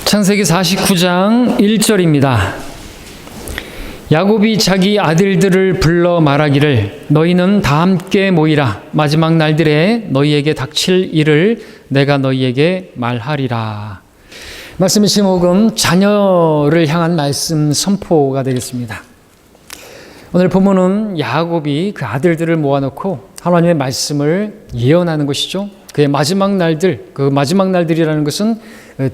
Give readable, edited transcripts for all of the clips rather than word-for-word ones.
창세기 49장 1절입니다. 야곱이 자기 아들들을 불러 말하기를 너희는 다 함께 모이라. 마지막 날들에 너희에게 닥칠 일을 내가 너희에게 말하리라. 말씀의 제목은 자녀를 향한 말씀 선포가 되겠습니다. 오늘 본문은 야곱이 그 아들들을 모아놓고 하나님의 말씀을 예언하는 것이죠. 그의 마지막 날들, 그 마지막 날들이라는 것은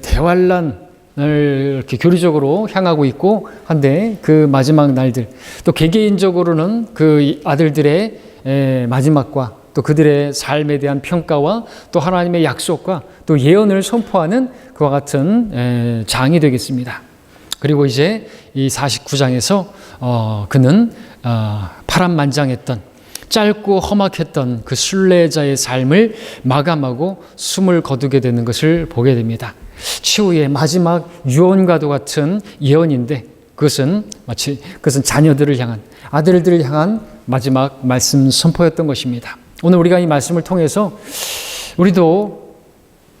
대환란을 이렇게 교리적으로 향하고 있고 한데 그 마지막 날들, 또 개개인적으로는 그 아들들의 마지막과 또 그들의 삶에 대한 평가와 또 하나님의 약속과 또 예언을 선포하는 그와 같은 장이 되겠습니다. 그리고 이제 이 49장에서 그는 파란만장했던 짧고 험악했던 그 순례자의 삶을 마감하고 숨을 거두게 되는 것을 보게 됩니다. 최후의 마지막 유언과도 같은 예언인데 그것은 자녀들을 향한, 아들들을 향한 마지막 말씀 선포였던 것입니다. 오늘 우리가 이 말씀을 통해서 우리도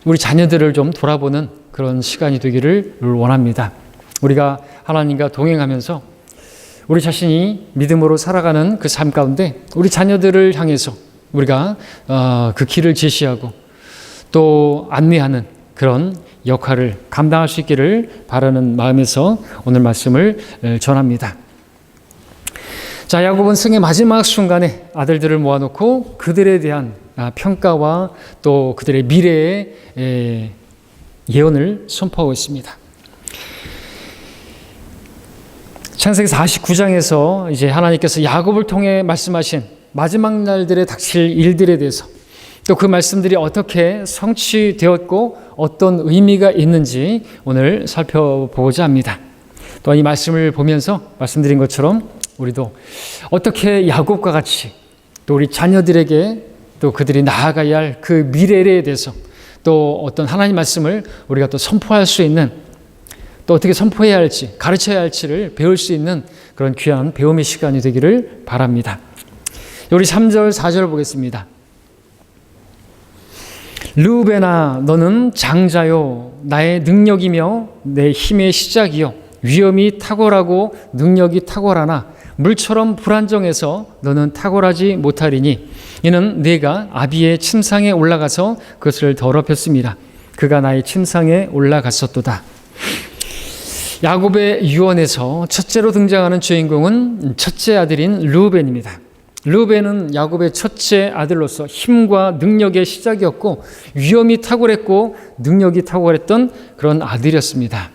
우리 자녀들을 좀 돌아보는 그런 시간이 되기를 원합니다. 우리가 하나님과 동행하면서 우리 자신이 믿음으로 살아가는 그 삶 가운데 우리 자녀들을 향해서 우리가 그 길을 제시하고 또 안내하는 그런 역할을 감당할 수 있기를 바라는 마음에서 오늘 말씀을 전합니다. 자, 야곱은 생의 마지막 순간에 아들들을 모아놓고 그들에 대한 평가와 또 그들의 미래의 예언을 선포하고 있습니다. 창세기 49장에서 이제 하나님께서 야곱을 통해 말씀하신 마지막 날들에 닥칠 일들에 대해서 또 그 말씀들이 어떻게 성취되었고 어떤 의미가 있는지 오늘 살펴보고자 합니다. 또 이 말씀을 보면서 말씀드린 것처럼 우리도 어떻게 야곱과 같이 또 우리 자녀들에게 또 그들이 나아가야 할 그 미래에 대해서 또 어떤 하나님 말씀을 우리가 또 선포할 수 있는 또 어떻게 선포해야 할지 가르쳐야 할지를 배울 수 있는 그런 귀한 배움의 시간이 되기를 바랍니다. 우리 3절 4절 보겠습니다. 르우벤아 너는 장자요 나의 능력이며 내 힘의 시작이요 위엄이 탁월하고 능력이 탁월하나 물처럼 불안정해서 너는 탁월하지 못하리니 이는 내가 아비의 침상에 올라가서 그것을 더럽혔습니다. 그가 나의 침상에 올라갔었도다. 야곱의 유언에서 첫째로 등장하는 주인공은 첫째 아들인 르우벤입니다. 르우벤은 야곱의 첫째 아들로서 힘과 능력의 시작이었고 위엄이 탁월했고 능력이 탁월했던 그런 아들이었습니다.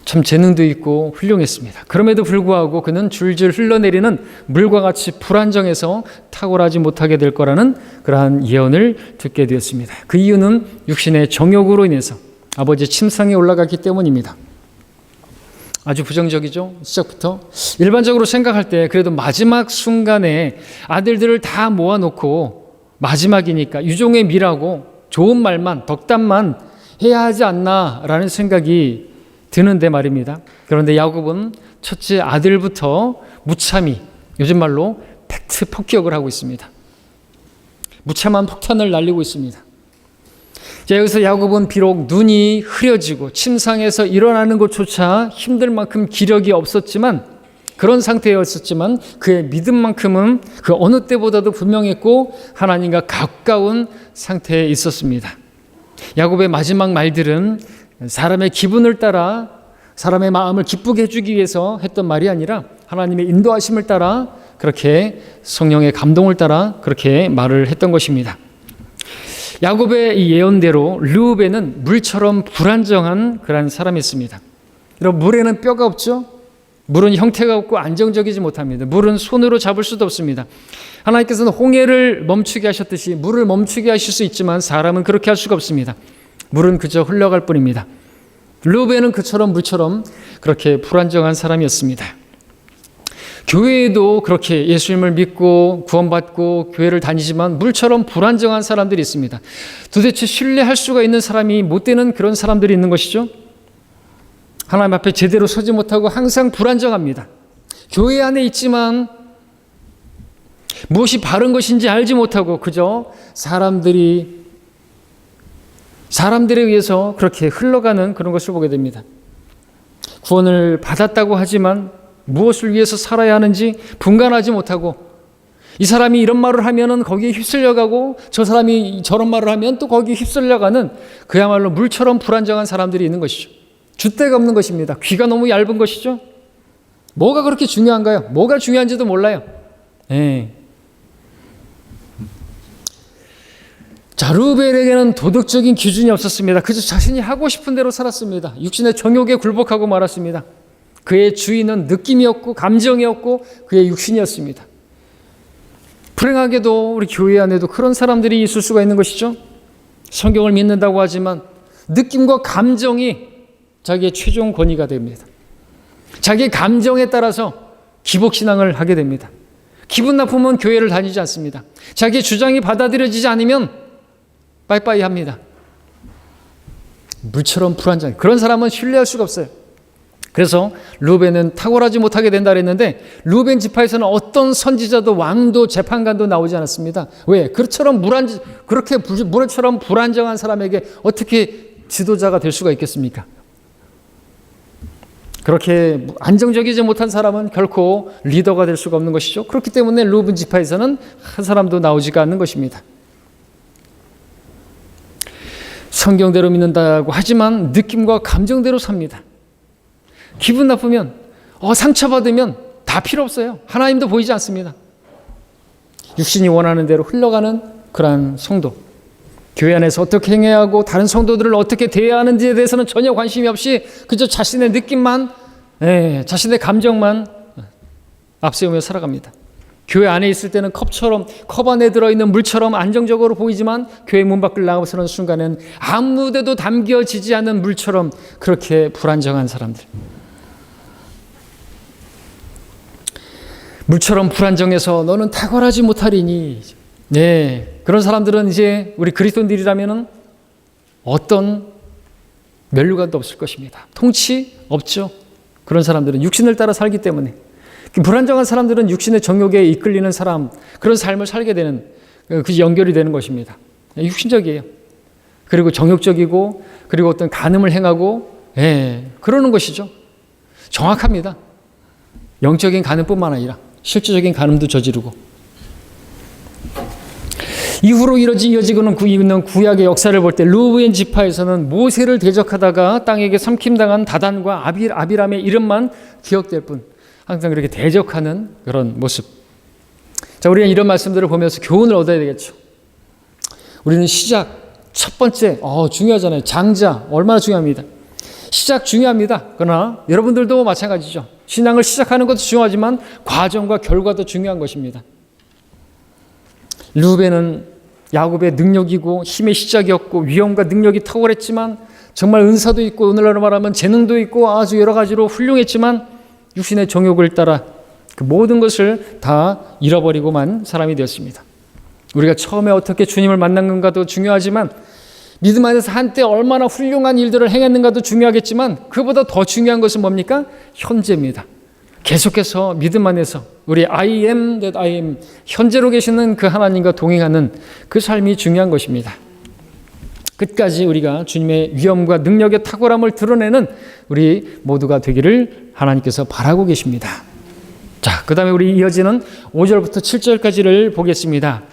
참 재능도 있고 훌륭했습니다. 그럼에도 불구하고 그는 줄줄 흘러내리는 물과 같이 불안정해서 탁월하지 못하게 될 거라는 그러한 예언을 듣게 되었습니다. 그 이유는 육신의 정욕으로 인해서 아버지의 침상에 올라갔기 때문입니다. 아주 부정적이죠. 시작부터. 일반적으로 생각할 때 그래도 마지막 순간에 아들들을 다 모아놓고 마지막이니까 유종의 미라고 좋은 말만 덕담만 해야 하지 않나라는 생각이 드는데 말입니다. 그런데 야곱은 첫째 아들부터 무참히 요즘 말로 팩트 폭격을 하고 있습니다. 무참한 폭탄을 날리고 있습니다. 자, 여기서 야곱은 비록 눈이 흐려지고 침상에서 일어나는 것조차 힘들 만큼 기력이 없었지만 그런 상태였었지만 그의 믿음만큼은 그 어느 때보다도 분명했고 하나님과 가까운 상태에 있었습니다. 야곱의 마지막 말들은 사람의 기분을 따라 사람의 마음을 기쁘게 해주기 위해서 했던 말이 아니라 하나님의 인도하심을 따라 그렇게 성령의 감동을 따라 그렇게 말을 했던 것입니다. 야곱의 이 예언대로 르우벤은 물처럼 불안정한 그런 사람이었습니다. 여러분, 물에는 뼈가 없죠? 물은 형태가 없고 안정적이지 못합니다. 물은 손으로 잡을 수도 없습니다. 하나님께서는 홍해를 멈추게 하셨듯이 물을 멈추게 하실 수 있지만 사람은 그렇게 할 수가 없습니다. 물은 그저 흘러갈 뿐입니다. 르우벤은 그처럼 물처럼 그렇게 불안정한 사람이었습니다. 교회에도 그렇게 예수님을 믿고 구원받고 교회를 다니지만 물처럼 불안정한 사람들이 있습니다. 도대체 신뢰할 수가 있는 사람이 못 되는 그런 사람들이 있는 것이죠. 하나님 앞에 제대로 서지 못하고 항상 불안정합니다. 교회 안에 있지만 무엇이 바른 것인지 알지 못하고 그저 사람들이 사람들에 의해서 그렇게 흘러가는 그런 것을 보게 됩니다. 구원을 받았다고 하지만 무엇을 위해서 살아야 하는지 분간하지 못하고, 이 사람이 이런 말을 하면은 거기에 휩쓸려가고 저 사람이 저런 말을 하면 또 거기에 휩쓸려가는 그야말로 물처럼 불안정한 사람들이 있는 것이죠. 줏대가 없는 것입니다. 귀가 너무 얇은 것이죠. 뭐가 그렇게 중요한가요? 뭐가 중요한지도 몰라요. 자, 르우벤에게는 도덕적인 기준이 없었습니다. 그저 자신이 하고 싶은 대로 살았습니다. 육신의 정욕에 굴복하고 말았습니다. 그의 주인은 느낌이었고 감정이었고 그의 육신이었습니다. 불행하게도 우리 교회 안에도 그런 사람들이 있을 수가 있는 것이죠. 성경을 믿는다고 하지만 느낌과 감정이 자기의 최종 권위가 됩니다. 자기의 감정에 따라서 기복신앙을 하게 됩니다. 기분 나쁘면 교회를 다니지 않습니다. 자기의 주장이 받아들여지지 않으면 빠이빠이 합니다. 물처럼 불안정. 그런 사람은 신뢰할 수가 없어요. 그래서 르우벤은 탁월하지 못하게 된다 그랬는데, 르우벤 지파에서는 어떤 선지자도 왕도 재판관도 나오지 않았습니다. 왜? 그렇게 물처럼 불안정한 사람에게 어떻게 지도자가 될 수가 있겠습니까? 그렇게 안정적이지 못한 사람은 결코 리더가 될 수가 없는 것이죠. 그렇기 때문에 르우벤 지파에서는 한 사람도 나오지가 않는 것입니다. 성경대로 믿는다고 하지만 느낌과 감정대로 삽니다. 기분 나쁘면, 상처받으면 다 필요 없어요. 하나님도 보이지 않습니다. 육신이 원하는 대로 흘러가는 그러한 성도. 교회 안에서 어떻게 행해야 하고 다른 성도들을 어떻게 대해야 하는지에 대해서는 전혀 관심이 없이 그저 자신의 느낌만, 자신의 감정만 앞세우며 살아갑니다. 교회 안에 있을 때는 컵 안에 들어있는 물처럼 안정적으로 보이지만 교회 문 밖을 나가서는 순간은 아무데도 담겨지지 않는 물처럼 그렇게 불안정한 사람들. 물처럼 불안정해서 너는 탁월하지 못하리니. 그런 사람들은 이제 우리 그리스도인들이라면 어떤 면류관도 없을 것입니다. 통치 없죠. 그런 사람들은 육신을 따라 살기 때문에. 불안정한 사람들은 육신의 정욕에 이끌리는 사람, 그런 삶을 살게 되는, 그 연결이 되는 것입니다. 육신적이에요. 그리고 정욕적이고, 그리고 어떤 간음을 행하고, 그러는 것이죠. 정확합니다. 영적인 간음뿐만 아니라 실제적인 간음도 저지르고. 이후로 이어지고는 있는 구약의 역사를 볼 때 르우벤 지파에서는 모세를 대적하다가 땅에게 삼킴당한 다단과 아비람의 이름만 기억될 뿐, 항상 그렇게 대적하는 그런 모습. 자, 우리는 이런 말씀들을 보면서 교훈을 얻어야 되겠죠. 우리는 시작, 첫 번째, 중요하잖아요. 장자, 얼마나 중요합니다. 시작 중요합니다. 그러나 여러분들도 마찬가지죠. 신앙을 시작하는 것도 중요하지만 과정과 결과도 중요한 것입니다. 르우벤은 야곱의 능력이고 힘의 시작이었고 위엄과 능력이 탁월했지만 정말 은사도 있고 오늘날로 말하면 재능도 있고 아주 여러 가지로 훌륭했지만 육신의 정욕을 따라 그 모든 것을 다 잃어버리고만 사람이 되었습니다. 우리가 처음에 어떻게 주님을 만난 건가도 중요하지만 믿음 안에서 한때 얼마나 훌륭한 일들을 행했는가도 중요하겠지만 그보다 더 중요한 것은 뭡니까? 현재입니다. 계속해서 믿음 안에서 우리 I am that I am, 현재로 계시는 그 하나님과 동행하는 그 삶이 중요한 것입니다. 끝까지 우리가 주님의 위엄과 능력의 탁월함을 드러내는 우리 모두가 되기를 하나님께서 바라고 계십니다. 자, 그 다음에 우리 이어지는 5절부터 7절까지를 보겠습니다.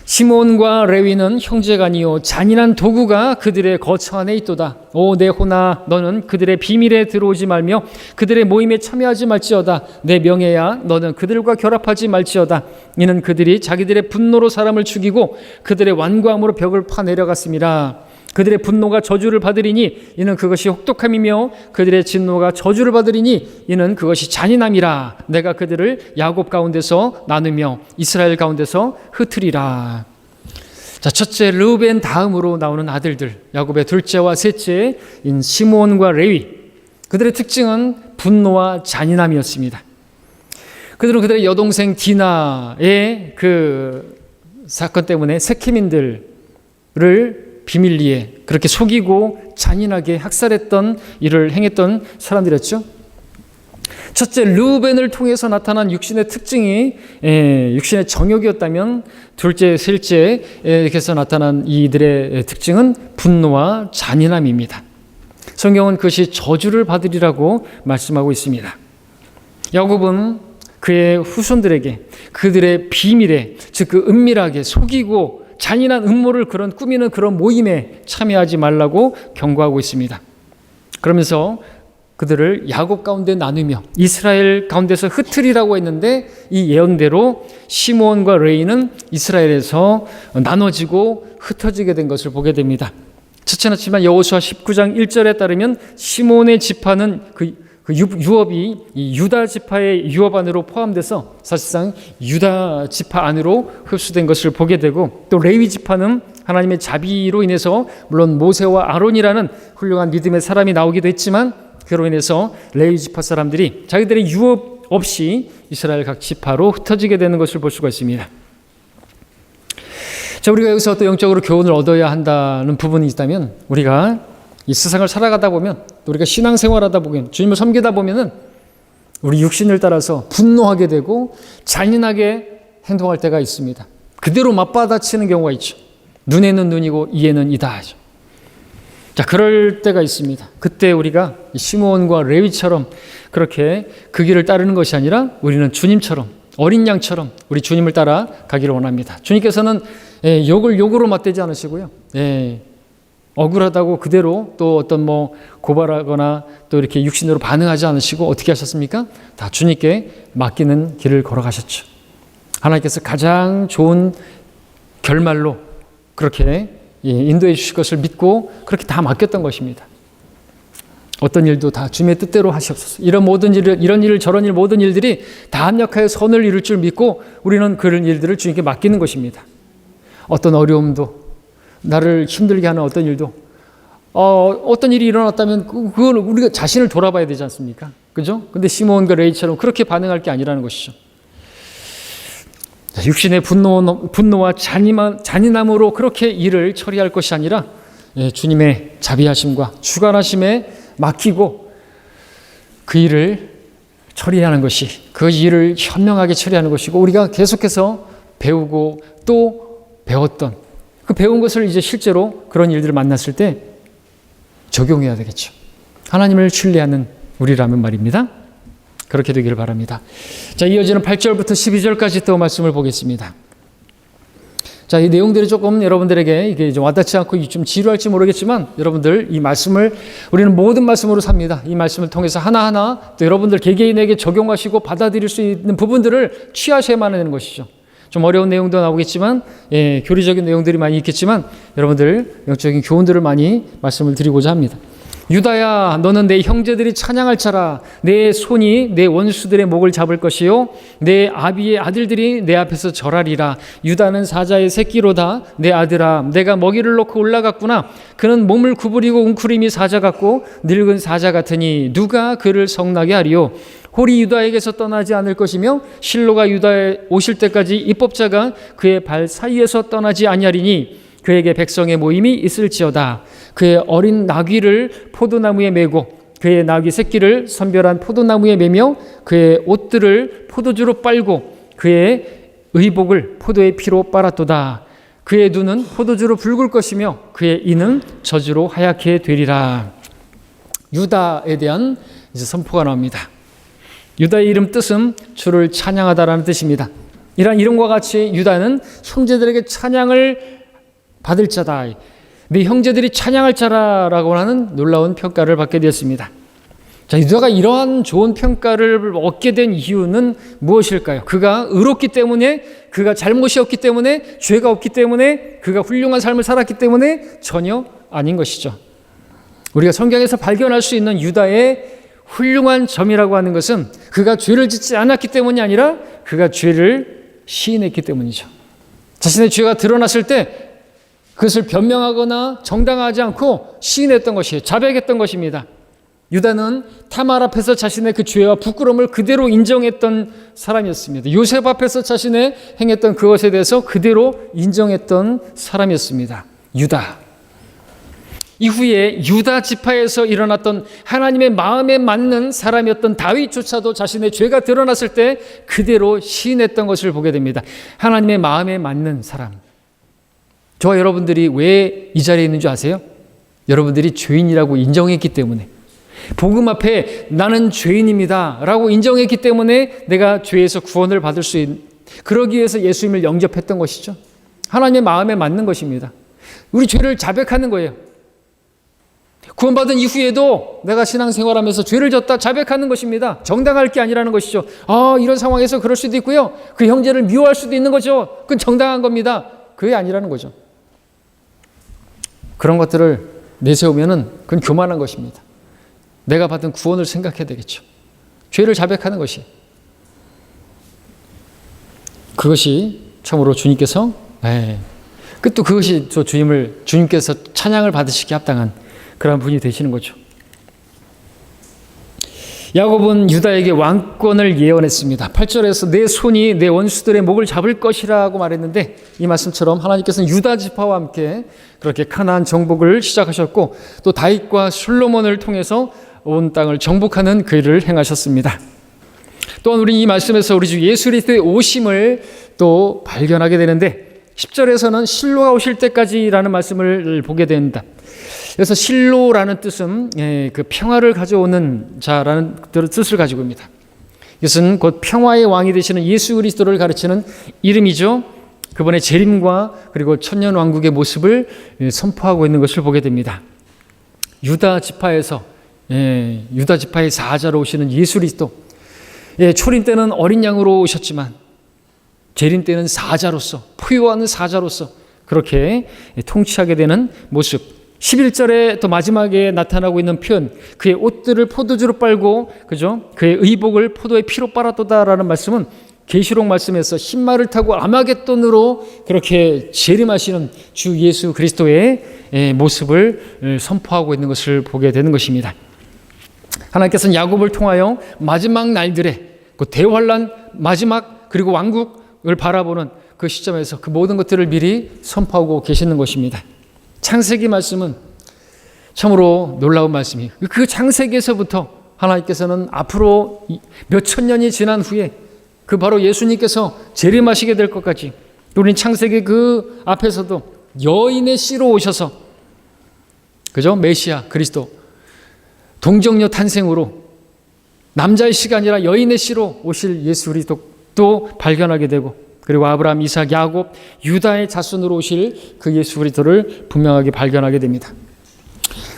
시몬과 레위는 형제간이요 잔인한 도구가 그들의 거처 안에 있도다. 오 내 호나 너는 그들의 비밀에 들어오지 말며 그들의 모임에 참여하지 말지어다. 내 명예야 너는 그들과 결합하지 말지어다. 이는 그들이 자기들의 분노로 사람을 죽이고 그들의 완고함으로 벽을 파내려갔음이라. 그들의 분노가 저주를 받으리니 이는 그것이 혹독함이며 그들의 진노가 저주를 받으리니 이는 그것이 잔인함이라. 내가 그들을 야곱 가운데서 나누며 이스라엘 가운데서 흩으리라. 자, 첫째 르우벤 다음으로 나오는 아들들, 야곱의 둘째와 셋째인 시몬과 레위. 그들의 특징은 분노와 잔인함이었습니다. 그들은 그들의 여동생 디나의 그 사건 때문에 세케민들을 비밀리에 그렇게 속이고 잔인하게 학살했던 일을 행했던 사람들이었죠. 첫째, 르우벤을 통해서 나타난 육신의 특징이 육신의 정욕이었다면, 둘째, 셋째 이렇게 해서 나타난 이들의 특징은 분노와 잔인함입니다. 성경은 그것이 저주를 받으리라고 말씀하고 있습니다. 야곱은 그의 후손들에게 그들의 비밀에, 즉 그 은밀하게 속이고 잔인한 음모를 꾸미는 그런 모임에 참여하지 말라고 경고하고 있습니다. 그러면서 그들을 야곱 가운데 나누며 이스라엘 가운데서 흩으리라고 했는데, 이 예언대로 시므온과 레위는 이스라엘에서 나눠지고 흩어지게 된 것을 보게 됩니다. 첫째는 여호수아 19장 1절에 따르면 시므온의 지파는 그 유업이 이 유다 지파의 유업 안으로 포함돼서 사실상 유다 지파 안으로 흡수된 것을 보게 되고, 또 레위 지파는 하나님의 자비로 인해서 물론 모세와 아론이라는 훌륭한 믿음의 사람이 나오기도 했지만, 그로 인해서 레위 지파 사람들이 자기들의 유업 없이 이스라엘 각 지파로 흩어지게 되는 것을 볼 수가 있습니다. 자, 우리가 여기서 또 영적으로 교훈을 얻어야 한다는 부분이 있다면, 우리가 이 세상을 살아가다 보면, 또 우리가 신앙생활하다 보면, 주님을 섬기다 보면은 우리 육신을 따라서 분노하게 되고 잔인하게 행동할 때가 있습니다. 그대로 맞받아치는 경우가 있죠. 눈에는 눈이고 이에는 이다 하죠. 자, 그럴 때가 있습니다. 그때 우리가 시므온과 레위처럼 그렇게 그 길을 따르는 것이 아니라 우리는 주님처럼, 어린 양처럼 우리 주님을 따라 가기를 원합니다. 주님께서는 욕을 욕으로 맞대지 않으시고요. 억울하다고 그대로 또 어떤 고발하거나 또 이렇게 육신으로 반응하지 않으시고 어떻게 하셨습니까? 다 주님께 맡기는 길을 걸어가셨죠. 하나님께서 가장 좋은 결말로 그렇게 인도해 주실 것을 믿고 그렇게 다 맡겼던 것입니다. 어떤 일도 다 주님의 뜻대로 하시옵소서. 이런 일 저런 일 모든 일들이 다 합력하여 선을 이룰 줄 믿고 우리는 그런 일들을 주님께 맡기는 것입니다. 어떤 어려움도, 나를 힘들게 하는 어떤 일도, 어떤 일이 일어났다면 그걸 우리가 자신을 돌아봐야 되지 않습니까? 그죠? 근데 시므온과 레위처럼 그렇게 반응할 게 아니라는 것이죠. 육신의 분노와 잔인함으로 그렇게 일을 처리할 것이 아니라 주님의 자비하심과 주관하심에 맡기고 그 일을 처리하는 것이, 그 일을 현명하게 처리하는 것이고, 우리가 계속해서 배우고 또 배웠던 그 배운 것을 이제 실제로 그런 일들을 만났을 때 적용해야 되겠죠. 하나님을 신뢰하는 우리라면 말입니다. 그렇게 되기를 바랍니다. 자, 이어지는 8절부터 12절까지 또 말씀을 보겠습니다. 자, 이 내용들이 조금 여러분들에게 이게 좀 와닿지 않고 좀 지루할지 모르겠지만, 여러분들 이 말씀을, 우리는 모든 말씀으로 삽니다. 이 말씀을 통해서 하나하나 또 여러분들 개개인에게 적용하시고 받아들일 수 있는 부분들을 취하셔야만 하는 것이죠. 좀 어려운 내용도 나오겠지만, 교리적인 내용들이 많이 있겠지만, 여러분들 영적인 교훈들을 많이 말씀을 드리고자 합니다. 유다야, 너는 내 형제들이 찬양할 자라. 내 손이 내 원수들의 목을 잡을 것이요, 내 아비의 아들들이 내 앞에서 절하리라. 유다는 사자의 새끼로다. 내 아들아, 내가 먹이를 놓고 올라갔구나. 그는 몸을 구부리고 웅크림이 사자 같고 늙은 사자 같으니 누가 그를 성나게 하리요. 홀이 유다에게서 떠나지 않을 것이며 실로가 유다에 오실 때까지 입법자가 그의 발 사이에서 떠나지 아니하리니 그에게 백성의 모임이 있을지어다. 그의 어린 나귀를 포도나무에 메고 그의 나귀 새끼를 선별한 포도나무에 메며 그의 옷들을 포도주로 빨고 그의 의복을 포도의 피로 빨았도다. 그의 눈은 포도주로 붉을 것이며 그의 이는 저주로 하얗게 되리라. 유다에 대한 이제 선포가 나옵니다. 유다의 이름 뜻은 주를 찬양하다라는 뜻입니다. 이러한 이름과 같이 유다는 형제들에게 찬양을 받을 자다. 네 형제들이 찬양할 자라라고 하는 놀라운 평가를 받게 되었습니다. 자, 유다가 이러한 좋은 평가를 얻게 된 이유는 무엇일까요? 그가 의롭기 때문에, 그가 잘못이 없기 때문에, 죄가 없기 때문에, 그가 훌륭한 삶을 살았기 때문에? 전혀 아닌 것이죠. 우리가 성경에서 발견할 수 있는 유다의 훌륭한 점이라고 하는 것은 그가 죄를 짓지 않았기 때문이 아니라 그가 죄를 시인했기 때문이죠. 자신의 죄가 드러났을 때 그것을 변명하거나 정당화하지 않고 시인했던 것이에요. 자백했던 것입니다. 유다는 타말 앞에서 자신의 그 죄와 부끄러움을 그대로 인정했던 사람이었습니다. 요셉 앞에서 자신의 행했던 그것에 대해서 그대로 인정했던 사람이었습니다. 유다. 이후에 유다 지파에서 일어났던 하나님의 마음에 맞는 사람이었던 다윗조차도 자신의 죄가 드러났을 때 그대로 시인했던 것을 보게 됩니다. 하나님의 마음에 맞는 사람. 저와 여러분들이 왜 이 자리에 있는 줄 아세요? 여러분들이 죄인이라고 인정했기 때문에, 복음 앞에 나는 죄인입니다 라고 인정했기 때문에 내가 죄에서 구원을 받을 수 있는, 그러기 위해서 예수님을 영접했던 것이죠. 하나님의 마음에 맞는 것입니다. 우리 죄를 자백하는 거예요. 구원받은 이후에도 내가 신앙생활하면서 죄를 졌다 자백하는 것입니다. 정당할 게 아니라는 것이죠. 이런 상황에서 그럴 수도 있고요. 그 형제를 미워할 수도 있는 거죠. 그건 정당한 겁니다. 그게 아니라는 거죠. 그런 것들을 내세우면은 그건 교만한 것입니다. 내가 받은 구원을 생각해야 되겠죠. 죄를 자백하는 것이, 그것이 참으로 주님께서 또 그것이 또 주님께서 찬양을 받으시기에 합당한 그런 분이 되시는 거죠. 야곱은 유다에게 왕권을 예언했습니다. 8절에서 내 손이 내 원수들의 목을 잡을 것이라고 말했는데, 이 말씀처럼 하나님께서는 유다 지파와 함께 그렇게 가나안 정복을 시작하셨고, 또 다윗과 솔로몬을 통해서 온 땅을 정복하는 그 일을 행하셨습니다. 또한 우리는 이 말씀에서 우리 주 예수 그리스도의 오심을 또 발견하게 되는데, 10절에서는 실로가 오실 때까지라는 말씀을 보게 됩니다. 그래서 실로라는 뜻은 그 평화를 가져오는 자라는 뜻을 가지고 있습니다. 이것은 곧 평화의 왕이 되시는 예수 그리스도를 가르치는 이름이죠. 그분의 재림과 그리고 천년왕국의 모습을 선포하고 있는 것을 보게 됩니다. 유다 지파의 사자로 오시는 예수 그리스도, 초림 때는 어린 양으로 오셨지만 재림 때는 사자로서, 포효하는 사자로서 그렇게 통치하게 되는 모습. 11절에 또 마지막에 나타나고 있는 표현, 그의 옷들을 포도주로 빨고, 그죠? 그의 의복을 포도의 피로 빨았도다라는 말씀은 계시록 말씀에서 흰말을 타고 아마겟돈으로 그렇게 재림하시는 주 예수 그리스도의 모습을 선포하고 있는 것을 보게 되는 것입니다. 하나님께서는 야곱을 통하여 마지막 날들의 그 대환란, 마지막 그리고 왕국을 바라보는 그 시점에서 그 모든 것들을 미리 선포하고 계시는 것입니다. 창세기 말씀은 참으로 놀라운 말씀이에요. 그 창세기에서부터 하나님께서는 앞으로 몇천 년이 지난 후에 그 바로 예수님께서 재림하시게 될 것까지, 우리는 창세기 그 앞에서도 여인의 씨로 오셔서, 그죠? 메시아 그리스도 동정녀 탄생으로 남자의 씨가 아니라 여인의 씨로 오실 예수 그리스도도 발견하게 되고, 그리고 아브라함, 이삭, 야곱, 유다의 자손으로 오실 그 예수 그리스도를 분명하게 발견하게 됩니다.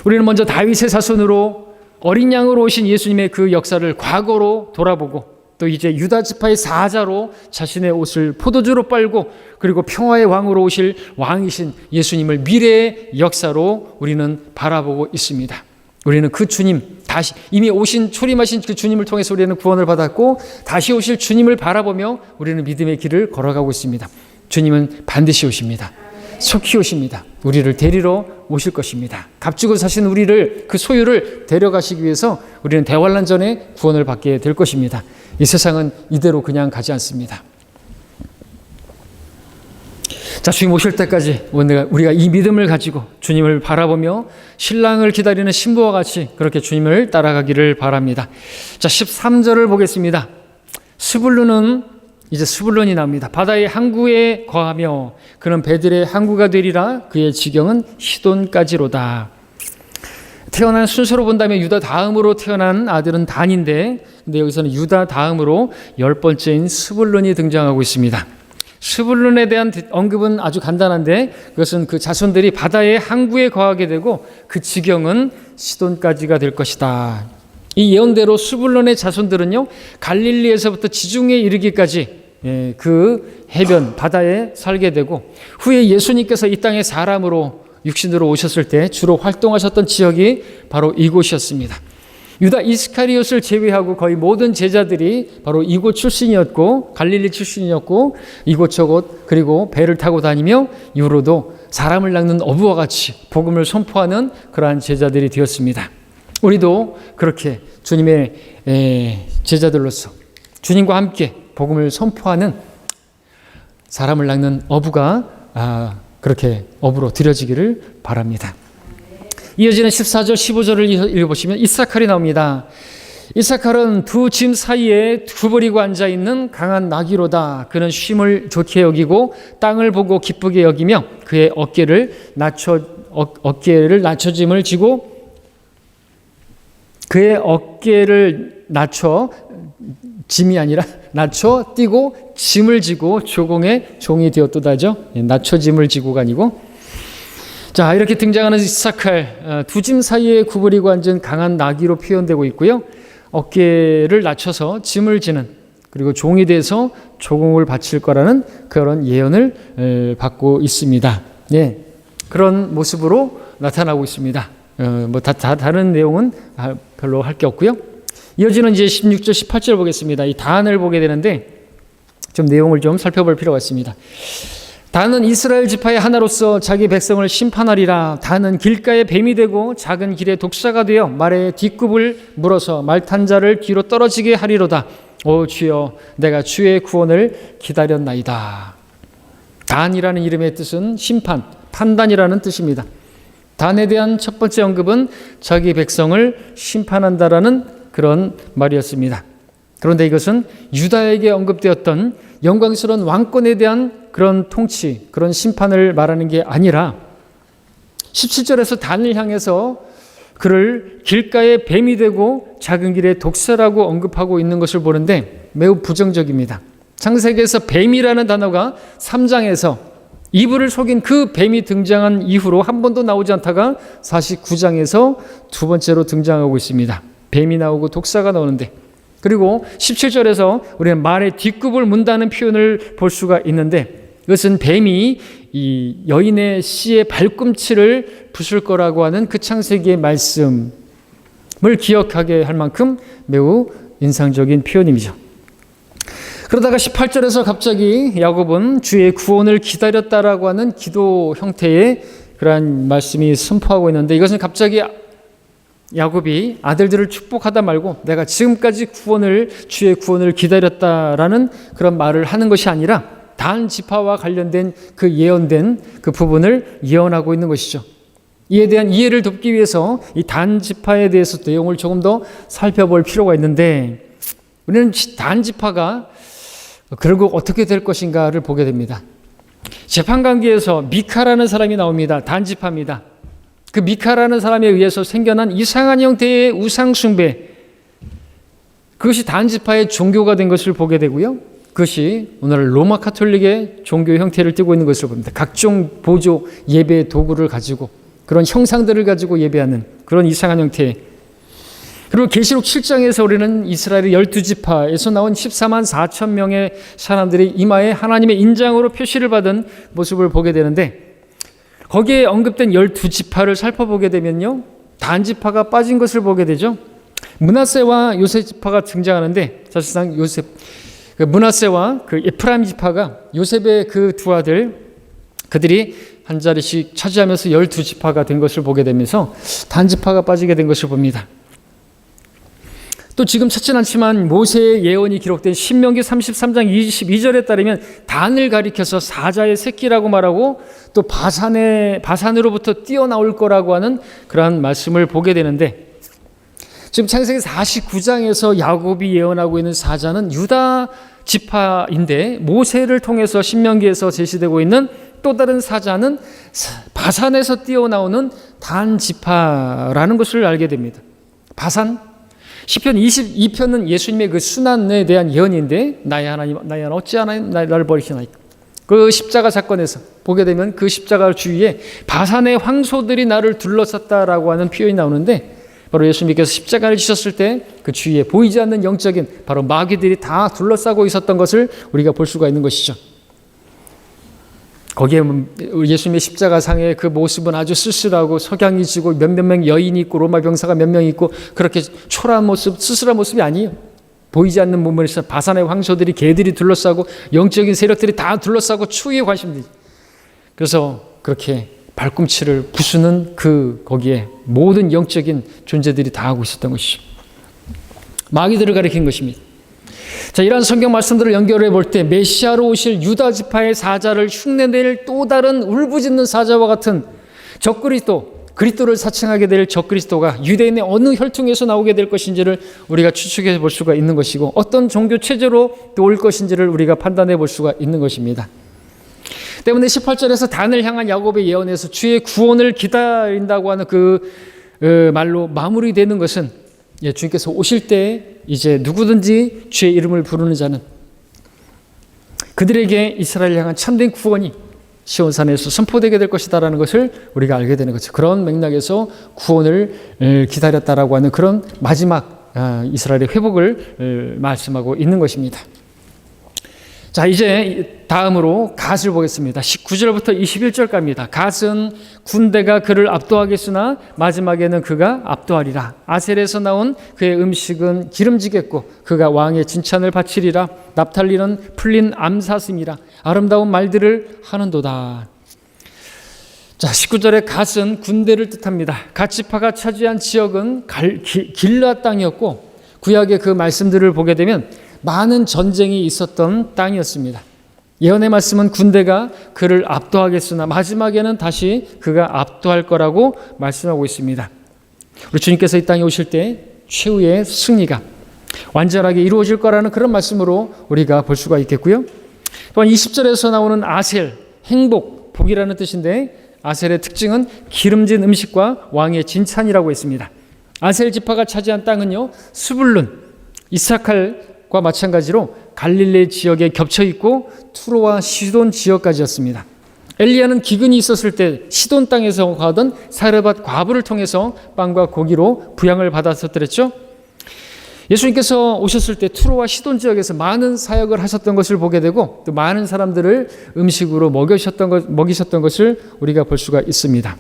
우리는 먼저 다윗의 자손으로 어린 양으로 오신 예수님의 그 역사를 과거로 돌아보고, 또 이제 유다 지파의 사자로 자신의 옷을 포도주로 빨고, 그리고 평화의 왕으로 오실 왕이신 예수님을 미래의 역사로 우리는 바라보고 있습니다. 우리는 그 주님, 다시 이미 오신 초림하신 그 주님을 통해서 우리는 구원을 받았고, 다시 오실 주님을 바라보며 우리는 믿음의 길을 걸어가고 있습니다. 주님은 반드시 오십니다. 속히 오십니다. 우리를 데리러 오실 것입니다. 값주고 사신 우리를, 그 소유를 데려가시기 위해서 우리는 대환란 전에 구원을 받게 될 것입니다. 이 세상은 이대로 그냥 가지 않습니다. 자, 주님 오실 때까지 우리가 이 믿음을 가지고 주님을 바라보며 신랑을 기다리는 신부와 같이 그렇게 주님을 따라가기를 바랍니다. 자, 13절을 보겠습니다. 스불론이 나옵니다. 바다의 항구에 거하며 그는 배들의 항구가 되리라. 그의 지경은 시돈까지로다. 태어난 순서로 본다면 유다 다음으로 태어난 아들은 단인데, 근데 여기서는 유다 다음으로 10번째인 스불론이 등장하고 있습니다. 스불론에 대한 언급은 아주 간단한데, 그것은 그 자손들이 바다의 항구에 거하게 되고 그 지경은 시돈까지가 될 것이다. 이 예언대로 스불론의 자손들은요, 갈릴리에서부터 지중해에 이르기까지 그 해변 바다에 살게 되고, 후에 예수님께서 이 땅에 사람으로 육신으로 오셨을 때 주로 활동하셨던 지역이 바로 이곳이었습니다. 유다 이스카리옷을 제외하고 거의 모든 제자들이 바로 이곳 출신이었고, 갈릴리 출신이었고, 이곳저곳 그리고 배를 타고 다니며 이후로도 사람을 낚는 어부와 같이 복음을 선포하는 그러한 제자들이 되었습니다. 우리도 그렇게 주님의 제자들로서 주님과 함께 복음을 선포하는 사람을 낚는 어부가 그렇게 어부로 들여지기를 바랍니다. 이어지는 14절 15절을 읽어보시면 이사칼이 나옵니다. 이사칼은 두 짐 사이에 구부리고 앉아있는 강한 나귀로다. 그는 쉼을 좋게 여기고 땅을 보고 기쁘게 여기며 그의 어깨를 낮춰짐을 지고 그의 어깨를 낮춰 짐이 아니라 낮춰 뛰고 짐을 지고 조공의 종이 되었도다죠. 낮춰 짐을 지고가 아니고. 자, 이렇게 등장하는 이사칼, 두 짐 사이에 구부리고 앉은 강한 나귀로 표현되고 있고요. 어깨를 낮춰서 짐을 지는, 그리고 종이 돼서 조공을 바칠 거라는 그런 예언을 받고 있습니다. 예, 그런 모습으로 나타나고 있습니다. 다른 내용은 별로 할 게 없고요. 이어지는 이제 16절, 18절 보겠습니다. 이 단을 보게 되는데 좀 내용을 좀 살펴볼 필요가 있습니다. 단은 이스라엘 지파의 하나로서 자기 백성을 심판하리라. 단은 길가에 뱀이 되고 작은 길에 독사가 되어 말의 뒷굽을 물어서 말 탄 자를 뒤로 떨어지게 하리로다. 오 주여, 내가 주의 구원을 기다렸나이다. 단이라는 이름의 뜻은 심판, 판단이라는 뜻입니다. 단에 대한 첫 번째 언급은 자기 백성을 심판한다라는 그런 말이었습니다. 그런데 이것은 유다에게 언급되었던 영광스러운 왕권에 대한 그런 통치, 그런 심판을 말하는 게 아니라 17절에서 단을 향해서 그를 길가에 뱀이 되고 작은 길에 독사라고 언급하고 있는 것을 보는데 매우 부정적입니다. 창세기에서 뱀이라는 단어가 3장에서 이브를 속인 그 뱀이 등장한 이후로 한 번도 나오지 않다가 49장에서 두 번째로 등장하고 있습니다. 뱀이 나오고 독사가 나오는데, 그리고 17절에서 우리는 말의 뒷굽을 문다는 표현을 볼 수가 있는데 이것은 뱀이 이 여인의 씨의 발꿈치를 부술 거라고 하는 그 창세기의 말씀을 기억하게 할 만큼 매우 인상적인 표현이죠. 그러다가 18절에서 갑자기 야곱은 주의 구원을 기다렸다라고 하는 기도 형태의 그러한 말씀이 선포하고 있는데, 이것은 갑자기 야곱이 아들들을 축복하다 말고 내가 지금까지 주의 구원을 기다렸다라는 그런 말을 하는 것이 아니라 단 지파와 관련된 그 예언된 그 부분을 예언하고 있는 것이죠. 이에 대한 이해를 돕기 위해서 이 단 지파에 대해서 내용을 조금 더 살펴볼 필요가 있는데, 우리는 단 지파가 결국 어떻게 될 것인가를 보게 됩니다. 재판관계에서 미카라는 사람이 나옵니다. 단 지파입니다. 그 미카라는 사람에 의해서 생겨난 이상한 형태의 우상 숭배, 그것이 단 지파의 종교가 된 것을 보게 되고요. 그것이 오늘 로마 카톨릭의 종교 형태를 띠고 있는 것을 봅니다. 각종 보조 예배 도구를 가지고 그런 형상들을 가지고 예배하는 그런 이상한 형태. 그리고 계시록 7장에서 우리는 이스라엘의 12지파에서 나온 14만 4천 명의 사람들이 이마에 하나님의 인장으로 표시를 받은 모습을 보게 되는데, 거기에 언급된 12지파를 살펴보게 되면요, 단지파가 빠진 것을 보게 되죠. 므낫세와 요셉 지파가 등장하는데, 사실상 므낫세와 그 에프라임 지파가 요셉의 그 두 아들, 그들이 한 자리씩 차지하면서 12지파가 된 것을 보게 되면서 단지파가 빠지게 된 것을 봅니다. 또 지금 찾지는 않지만 모세의 예언이 기록된 신명기 33장 22절에 따르면 단을 가리켜서 사자의 새끼라고 말하고 또 바산으로부터 뛰어나올 거라고 하는 그러한 말씀을 보게 되는데, 지금 창세기 49장에서 야곱이 예언하고 있는 사자는 유다 지파인데, 모세를 통해서 신명기에서 제시되고 있는 또 다른 사자는 바산에서 뛰어나오는 단 지파라는 것을 알게 됩니다. 바산, 시편 22편은 예수님의 그 순환에 대한 예언인데, 나의 하나님, 나의 하나님 어찌 하나님 나를 버리시나이까. 그 십자가 사건에서 보게 되면 그 십자가 주위에 바산의 황소들이 나를 둘러쌌다라고 하는 표현이 나오는데, 바로 예수님께서 십자가를 지셨을 때 그 주위에 보이지 않는 영적인 바로 마귀들이 다 둘러싸고 있었던 것을 우리가 볼 수가 있는 것이죠. 거기에 예수님의 십자가상의 그 모습은 아주 쓸쓸하고 석양이 지고 몇몇 명 여인이 있고 로마 병사가 몇 명 있고, 그렇게 초라한 모습, 쓸쓸한 모습이 아니에요. 보이지 않는 몸에서 바산의 황소들이, 개들이 둘러싸고 영적인 세력들이 다 둘러싸고 추위에 관심들이, 그래서 그렇게 발꿈치를 부수는 그 거기에 모든 영적인 존재들이 다 하고 있었던 것이죠. 마귀들을 가리킨 것입니다. 자, 이러한 성경 말씀들을 연결해 볼 때 메시아로 오실 유다 지파의 사자를 흉내낼 또 다른 울부짖는 사자와 같은 적그리스도, 그리스도를 사칭하게 될 적그리스도가 유대인의 어느 혈통에서 나오게 될 것인지를 우리가 추측해 볼 수가 있는 것이고, 어떤 종교 체제로 또 올 것인지를 우리가 판단해 볼 수가 있는 것입니다. 때문에 18절에서 단을 향한 야곱의 예언에서 주의 구원을 기다린다고 하는 그 말로 마무리되는 것은, 주님께서 오실 때 이제 누구든지 주의 이름을 부르는 자는 그들에게 이스라엘을 향한 참된 구원이 시온산에서 선포되게 될 것이다라는 것을 우리가 알게 되는 거죠. 그런 맥락에서 구원을 기다렸다라고 하는 그런 마지막 이스라엘의 회복을 말씀하고 있는 것입니다. 자, 이제 다음으로 갓을 보겠습니다. 19절부터 21절까지입니다. 갓은 군대가 그를 압도하겠으나 마지막에는 그가 압도하리라. 아셀에서 나온 그의 음식은 기름지겠고 그가 왕의 진찬을 바치리라. 납탈리는 풀린 암사슴이라. 아름다운 말들을 하는도다. 자, 19절의 갓은 군대를 뜻합니다. 갓 지파가 차지한 지역은 길르앗 땅이었고, 구약의 그 말씀들을 보게 되면 많은 전쟁이 있었던 땅이었습니다. 예언의 말씀은 군대가 그를 압도하겠으나 마지막에는 다시 그가 압도할 거라고 말씀하고 있습니다. 우리 주님께서 이 땅에 오실 때 최후의 승리가 완전하게 이루어질 거라는 그런 말씀으로 우리가 볼 수가 있겠고요. 또한 20절에서 나오는 아셀, 행복, 복이라는 뜻인데, 아셀의 특징은 기름진 음식과 왕의 진찬이라고 했습니다. 아셀 지파가 차지한 땅은요, 스불룬, 이사칼과 마찬가지로 갈릴리 지역에 겹쳐 있고 투로와 시돈 지역까지였습니다. 엘리야는 기근이 있었을 때 시돈 땅에서 거하던 사르밧 과부를 통해서 빵과 고기로 부양을 받았었더랬죠. 예수님께서 오셨을 때 투로와 시돈 지역에서 많은 사역을 하셨던 것을 보게 되고, 또 많은 사람들을 음식으로 먹이셨던 것을 우리가 볼 수가 있습니다.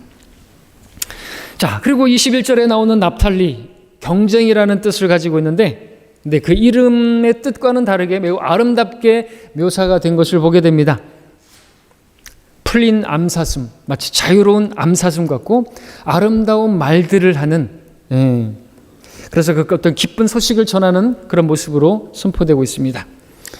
자, 그리고 21절에 나오는 납탈리, 경쟁이라는 뜻을 가지고 있는데, 근데 그 이름의 뜻과는 다르게 매우 아름답게 묘사가 된 것을 보게 됩니다. 풀린 암사슴, 마치 자유로운 암사슴 같고 아름다운 말들을 하는, 그래서 그 어떤 기쁜 소식을 전하는 그런 모습으로 선포되고 있습니다.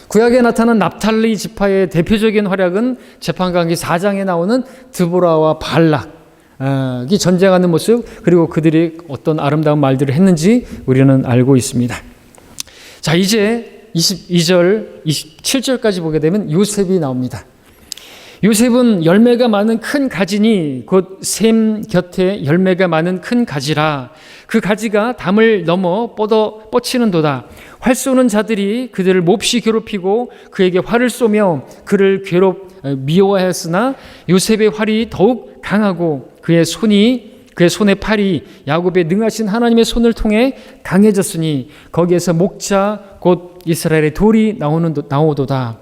구약에 나타난 납탈리 지파의 대표적인 활약은 재판관기 4장에 나오는 드보라와 발락이 전쟁하는 모습, 그리고 그들이 어떤 아름다운 말들을 했는지 우리는 알고 있습니다. 자, 이제 22절, 27절까지 보게 되면 요셉이 나옵니다. 요셉은 열매가 많은 큰 가지니 곧 샘 곁에 열매가 많은 큰 가지라. 그 가지가 담을 넘어 뻗치는도다. 활 쏘는 자들이 그들을 몹시 괴롭히고 그에게 활을 쏘며 그를 미워하였으나 요셉의 활이 더욱 강하고 그의 손의 팔이 야곱의 능하신 하나님의 손을 통해 강해졌으니 거기에서 목자 곧 이스라엘의 돌이 나오도다.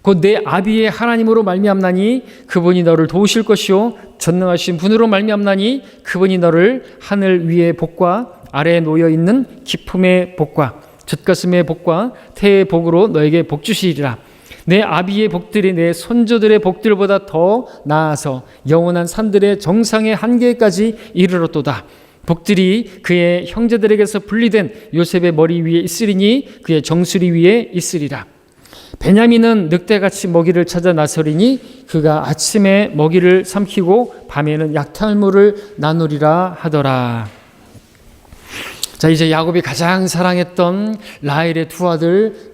곧 내 아비의 하나님으로 말미암나니 그분이 너를 도우실 것이요 전능하신 분으로 말미암나니 그분이 너를 하늘 위의 복과 아래에 놓여 있는 기품의 복과 젖가슴의 복과 태의 복으로 너에게 복 주시리라. 내 아비의 복들이 내 손조들의 복들보다 더 나아서 영원한 산들의 정상의 한계까지 이르렀도다. 복들이 그의 형제들에게서 분리된 요셉의 머리 위에 있으리니 그의 정수리 위에 있으리라. 베냐민은 늑대같이 먹이를 찾아 나서리니 그가 아침에 먹이를 삼키고 밤에는 약탈물을 나누리라 하더라. 자, 이제 야곱이 가장 사랑했던 라헬의 두 아들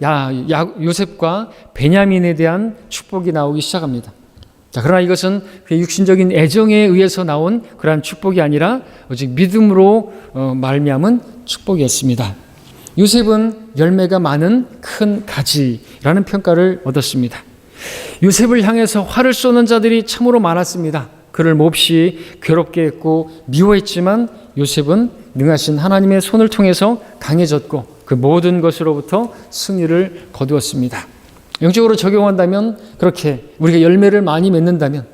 요셉과 베냐민에 대한 축복이 나오기 시작합니다. 자, 그러나 이것은 그 육신적인 애정에 의해서 나온 그러한 축복이 아니라 오직 믿음으로 말미암은 축복이었습니다. 요셉은 열매가 많은 큰 가지라는 평가를 얻었습니다. 요셉을 향해서 활을 쏘는 자들이 참으로 많았습니다. 그를 몹시 괴롭게 했고 미워했지만 요셉은 능하신 하나님의 손을 통해서 강해졌고 그 모든 것으로부터 승리를 거두었습니다. 영적으로 적용한다면, 그렇게 우리가 열매를 많이 맺는다면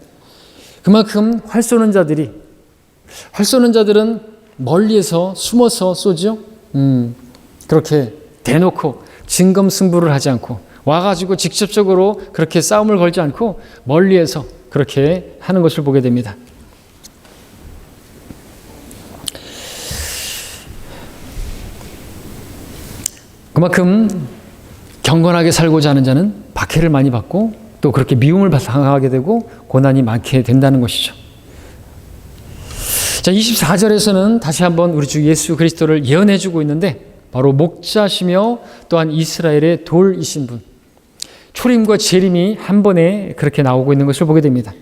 그만큼 활 쏘는 자들은 멀리에서 숨어서 쏘죠. 그렇게 대놓고 진검승부를 하지 않고 와가지고 직접적으로 그렇게 싸움을 걸지 않고 멀리에서 그렇게 하는 것을 보게 됩니다. 그만큼 경건하게 살고자 하는 자는 박해를 많이 받고 또 그렇게 미움을 당하게 되고 고난이 많게 된다는 것이죠. 자, 24절에서는 다시 한번 우리 주 예수 그리스도를 예언해 주고 있는데 바로 목자시며 또한 이스라엘의 돌이신 분, 초림과 재림이 한 번에 그렇게 나오고 있는 것을 보게 됩니다.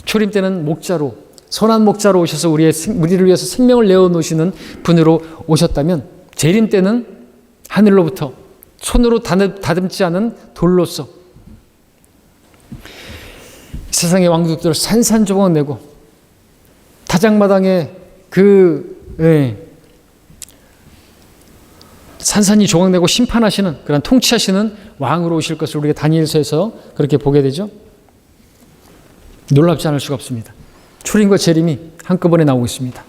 초림 때는 목자로, 선한 목자로 오셔서 우리를 위해서 생명을 내어놓으시는 분으로 오셨다면, 재림 때는 하늘로부터 손으로 다듬지 않은 돌로서 세상의 왕족들을 산산조각 내고 타작마당에 산산이 조각내고 심판하시는, 그런 통치하시는 왕으로 오실 것을 우리가 다니엘서에서 그렇게 보게 되죠. 놀랍지 않을 수가 없습니다. 초림과 재림이 한꺼번에 나오고 있습니다.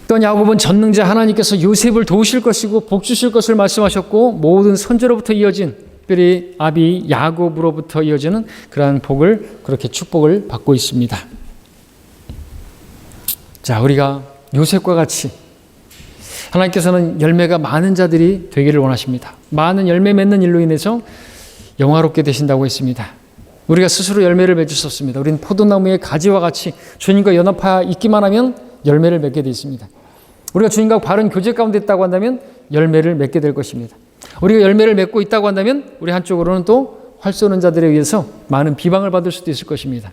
또한 야곱은 전능자 하나님께서 요셉을 도우실 것이고 복 주실 것을 말씀하셨고, 모든 선조로부터 이어진, 특별히 아비 야곱으로부터 이어지는 그러한 복을, 그렇게 축복을 받고 있습니다. 자, 우리가 요셉과 같이 하나님께서는 열매가 많은 자들이 되기를 원하십니다. 많은 열매 맺는 일로 인해서 영화롭게 되신다고 했습니다. 우리가 스스로 열매를 맺을 수 없습니다. 우리는 포도나무의 가지와 같이 주님과 연합하여 있기만 하면 열매를 맺게 되어 있습니다. 우리가 주님과 바른 교제 가운데 있다고 한다면 열매를 맺게 될 것입니다. 우리가 열매를 맺고 있다고 한다면 우리 한쪽으로는 또 활 쏘는 자들에 의해서 많은 비방을 받을 수도 있을 것입니다.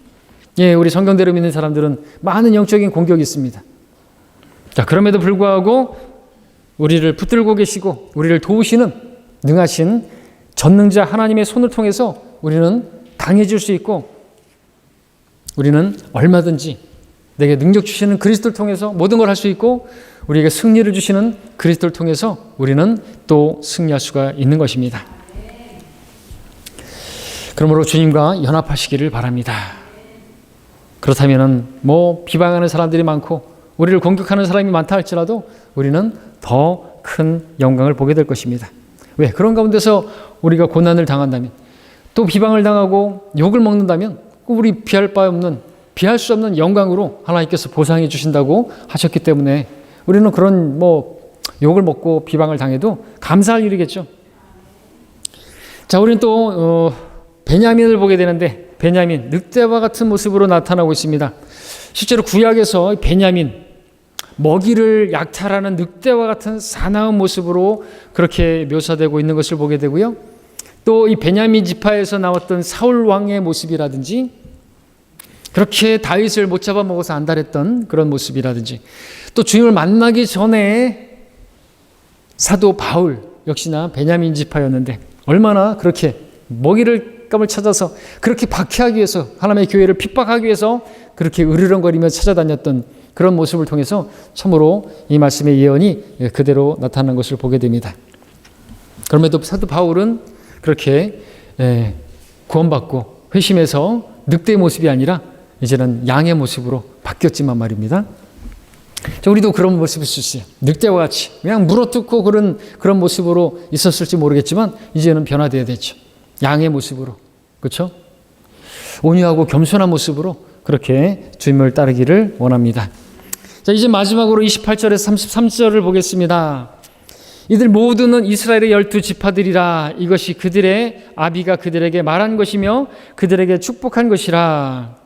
예, 우리 성경대로 믿는 사람들은 많은 영적인 공격이 있습니다. 자, 그럼에도 불구하고 우리를 붙들고 계시고 우리를 도우시는 능하신 전능자 하나님의 손을 통해서 우리는 강해질 수 있고, 우리는 얼마든지 내게 능력 주시는 그리스도를 통해서 모든 걸 할 수 있고, 우리에게 승리를 주시는 그리스도를 통해서 우리는 또 승리할 수가 있는 것입니다. 그러므로 주님과 연합하시기를 바랍니다. 그렇다면 비방하는 사람들이 많고 우리를 공격하는 사람이 많다 할지라도 우리는 더 큰 영광을 보게 될 것입니다. 왜? 그런 가운데서 우리가 고난을 당한다면, 또 비방을 당하고 욕을 먹는다면 우리 비할 수 없는 영광으로 하나님께서 보상해 주신다고 하셨기 때문에 우리는 그런 욕을 먹고 비방을 당해도 감사할 일이겠죠. 자, 우리는 또 베냐민을 보게 되는데, 베냐민, 늑대와 같은 모습으로 나타나고 있습니다. 실제로 구약에서 베냐민, 먹이를 약탈하는 늑대와 같은 사나운 모습으로 그렇게 묘사되고 있는 것을 보게 되고요. 또 이 베냐민 지파에서 나왔던 사울 왕의 모습이라든지, 그렇게 다윗을 못 잡아먹어서 안달했던 그런 모습이라든지, 또 주님을 만나기 전에 사도 바울 역시나 베냐민 지파였는데 얼마나 그렇게 먹이를 감을 찾아서 그렇게 박해하기 위해서, 하나님의 교회를 핍박하기 위해서 그렇게 으르렁거리며 찾아다녔던 그런 모습을 통해서 참으로 이 말씀의 예언이 그대로 나타난 것을 보게 됩니다. 그럼에도 사도 바울은 그렇게 구원받고 회심해서 늑대의 모습이 아니라 이제는 양의 모습으로 바뀌었지만 말입니다. 자, 우리도 그런 모습일 수 있어요. 늑대와 같이 그냥 물어뜯고 그런 모습으로 있었을지 모르겠지만 이제는 변화되어야 되죠. 양의 모습으로, 그렇죠? 온유하고 겸손한 모습으로 그렇게 주님을 따르기를 원합니다. 자, 이제 마지막으로 28절에서 33절을 보겠습니다. 이들 모두는 이스라엘의 12지파들이라. 이것이 그들의 아비가 그들에게 말한 것이며 그들에게 축복한 것이라.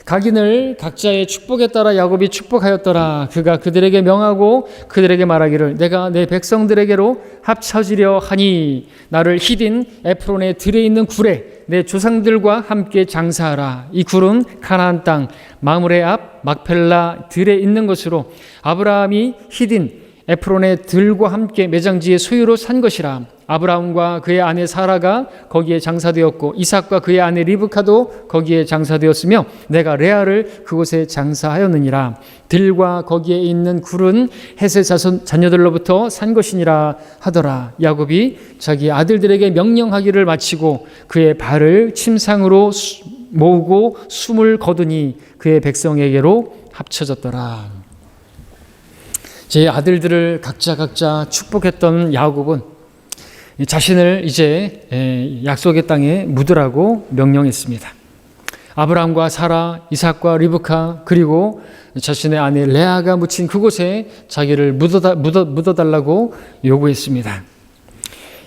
각인을 각자의 축복에 따라 야곱이 축복하였더라. 그가 그들에게 명하고 그들에게 말하기를 내가 내 백성들에게로 합쳐지려 하니 나를 히딘 에프론의 들에 있는 굴에 내 조상들과 함께 장사하라. 이 굴은 가나안 땅 마므레 앞 막펠라 들에 있는 것으로 아브라함이 히딘 에프론의 들과 함께 매장지의 소유로 산 것이라. 아브라함과 그의 아내 사라가 거기에 장사되었고 이삭과 그의 아내 리브카도 거기에 장사되었으며 내가 레아를 그곳에 장사하였느니라. 들과 거기에 있는 굴은 헷의 자녀들로부터 산 것이니라 하더라. 야곱이 자기 아들들에게 명령하기를 마치고 그의 발을 침상으로 모으고 숨을 거두니 그의 백성에게로 합쳐졌더라. 제 아들들을 각자 축복했던 야곱은 자신을 이제 약속의 땅에 묻으라고 명령했습니다. 아브라함과 사라, 이삭과 리브카, 그리고 자신의 아내 레아가 묻힌 그곳에 자기를 묻어달라고 요구했습니다.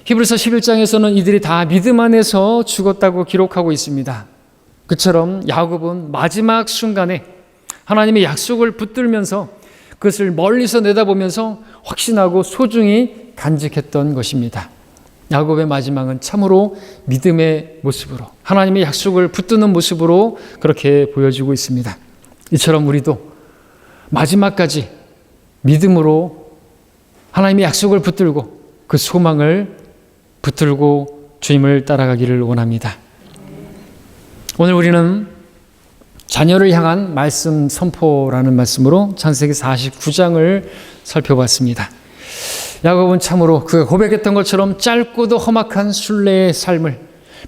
히브리서 11장에서는 이들이 다 믿음 안에서 죽었다고 기록하고 있습니다. 그처럼 야곱은 마지막 순간에 하나님의 약속을 붙들면서 그것을 멀리서 내다보면서 확신하고 소중히 간직했던 것입니다. 야곱의 마지막은 참으로 믿음의 모습으로, 하나님의 약속을 붙드는 모습으로 그렇게 보여지고 있습니다. 이처럼 우리도 마지막까지 믿음으로 하나님의 약속을 붙들고 그 소망을 붙들고 주님을 따라가기를 원합니다. 오늘 우리는 자녀를 향한 말씀 선포라는 말씀으로 창세기 49장을 살펴봤습니다. 야곱은 참으로 그가 고백했던 것처럼 짧고도 험악한 순례의 삶을,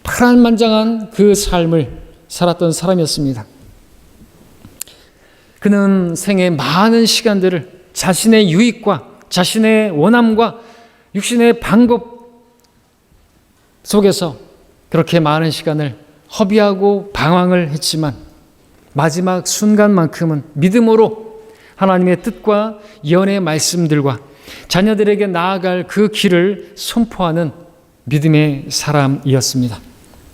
파란만장한 그 삶을 살았던 사람이었습니다. 그는 생의 많은 시간들을 자신의 유익과 자신의 원함과 육신의 방법 속에서 그렇게 많은 시간을 허비하고 방황을 했지만 마지막 순간만큼은 믿음으로 하나님의 뜻과 예언의 말씀들과 자녀들에게 나아갈 그 길을 선포하는 믿음의 사람이었습니다.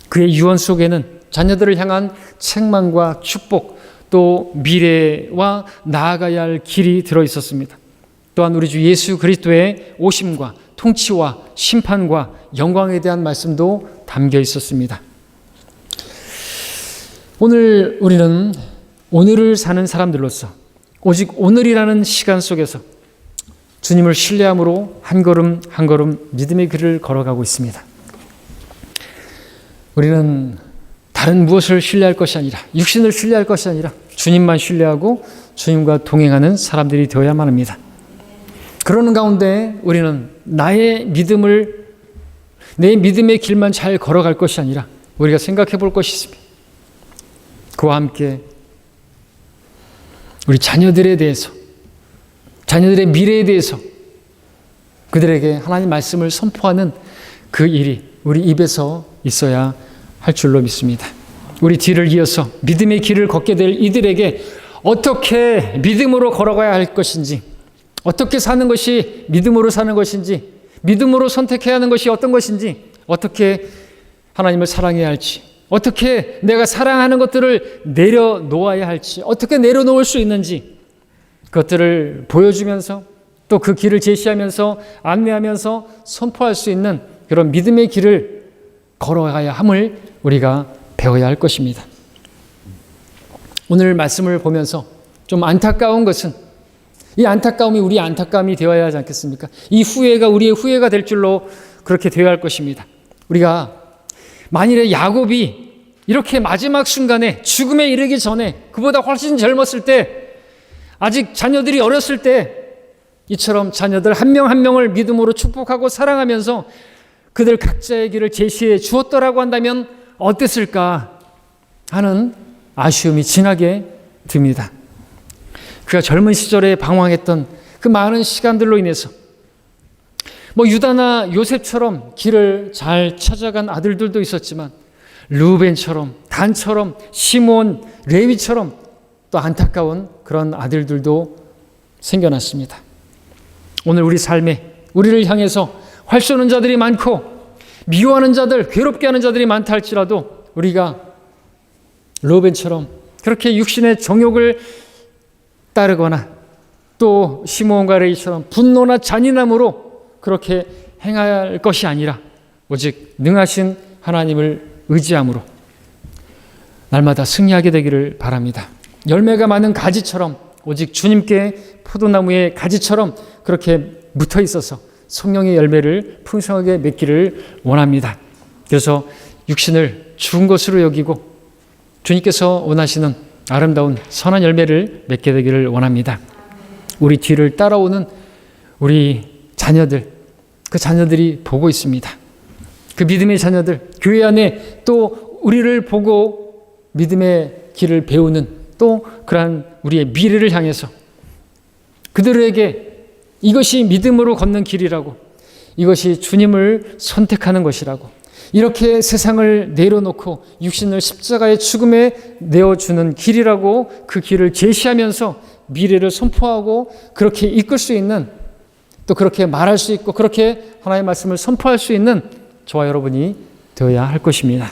그의 유언 속에는 자녀들을 향한 책망과 축복, 또 미래와 나아가야 할 길이 들어있었습니다. 또한 우리 주 예수 그리스도의 오심과 통치와 심판과 영광에 대한 말씀도 담겨 있었습니다. 오늘 우리는 오늘을 사는 사람들로서 오직 오늘이라는 시간 속에서 주님을 신뢰함으로 한 걸음 한 걸음 믿음의 길을 걸어가고 있습니다. 우리는 다른 무엇을 신뢰할 것이 아니라, 육신을 신뢰할 것이 아니라 주님만 신뢰하고 주님과 동행하는 사람들이 되어야만 합니다. 그러는 가운데 우리는 내 믿음의 길만 잘 걸어갈 것이 아니라 우리가 생각해 볼 것이 있습니다. 그와 함께 우리 자녀들에 대해서, 자녀들의 미래에 대해서 그들에게 하나님 말씀을 선포하는 그 일이 우리 입에서 있어야 할 줄로 믿습니다. 우리 뒤를 이어서 믿음의 길을 걷게 될 이들에게 어떻게 믿음으로 걸어가야 할 것인지, 어떻게 사는 것이 믿음으로 사는 것인지, 믿음으로 선택해야 하는 것이 어떤 것인지, 어떻게 하나님을 사랑해야 할지, 어떻게 내가 사랑하는 것들을 내려놓아야 할지, 어떻게 내려놓을 수 있는지 그것들을 보여주면서 또 그 길을 제시하면서 안내하면서 선포할 수 있는 그런 믿음의 길을 걸어가야 함을 우리가 배워야 할 것입니다. 오늘 말씀을 보면서 좀 안타까운 것은 이 안타까움이 우리의 안타까움이 되어야 하지 않겠습니까? 이 후회가 우리의 후회가 될 줄로 그렇게 되어야 할 것입니다. 우리가 만일에 야곱이 이렇게 마지막 순간에 죽음에 이르기 전에 그보다 훨씬 젊었을 때, 아직 자녀들이 어렸을 때 이처럼 자녀들 한 명 한 명을 믿음으로 축복하고 사랑하면서 그들 각자의 길을 제시해 주었더라고 한다면 어땠을까 하는 아쉬움이 진하게 듭니다. 그가 젊은 시절에 방황했던 그 많은 시간들로 인해서 유다나 요셉처럼 길을 잘 찾아간 아들들도 있었지만 르우벤처럼, 단처럼, 시몬, 레위처럼 또 안타까운 그런 아들들도 생겨났습니다. 오늘 우리 삶에 우리를 향해서 활쏘는 자들이 많고 미워하는 자들, 괴롭게 하는 자들이 많다 할지라도 우리가 르우벤처럼 그렇게 육신의 정욕을 따르거나 또 시몬과 레위처럼 분노나 잔인함으로 그렇게 행해야 할 것이 아니라 오직 능하신 하나님을 의지함으로 날마다 승리하게 되기를 바랍니다. 열매가 많은 가지처럼 오직 주님께 포도나무의 가지처럼 그렇게 묻어 있어서 성령의 열매를 풍성하게 맺기를 원합니다. 그래서 육신을 죽은 것으로 여기고 주님께서 원하시는 아름다운 선한 열매를 맺게 되기를 원합니다. 우리 뒤를 따라오는 우리 자녀들, 그 자녀들이 보고 있습니다. 그 믿음의 자녀들, 교회 안에 또 우리를 보고 믿음의 길을 배우는 또 그러한 우리의 미래를 향해서 그들에게 이것이 믿음으로 걷는 길이라고, 이것이 주님을 선택하는 것이라고, 이렇게 세상을 내려놓고 육신을 십자가의 죽음에 내어주는 길이라고 그 길을 제시하면서 미래를 선포하고 그렇게 이끌 수 있는, 또 그렇게 말할 수 있고 그렇게 하나님의 말씀을 선포할 수 있는 저와 여러분이 되어야 할 것입니다.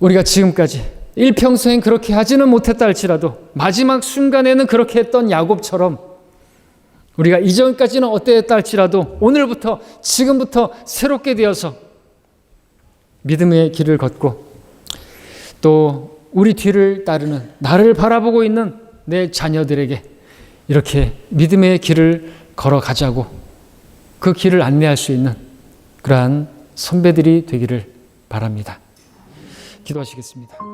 우리가 지금까지 일평생 그렇게 하지는 못했다 할지라도 마지막 순간에는 그렇게 했던 야곱처럼 우리가 이전까지는 어땠다 할지라도 오늘부터 지금부터 새롭게 되어서 믿음의 길을 걷고 또 우리 뒤를 따르는 나를 바라보고 있는 내 자녀들에게 이렇게 믿음의 길을 걸어가자고 그 길을 안내할 수 있는 그러한 선배들이 되기를 바랍니다. 기도하시겠습니다.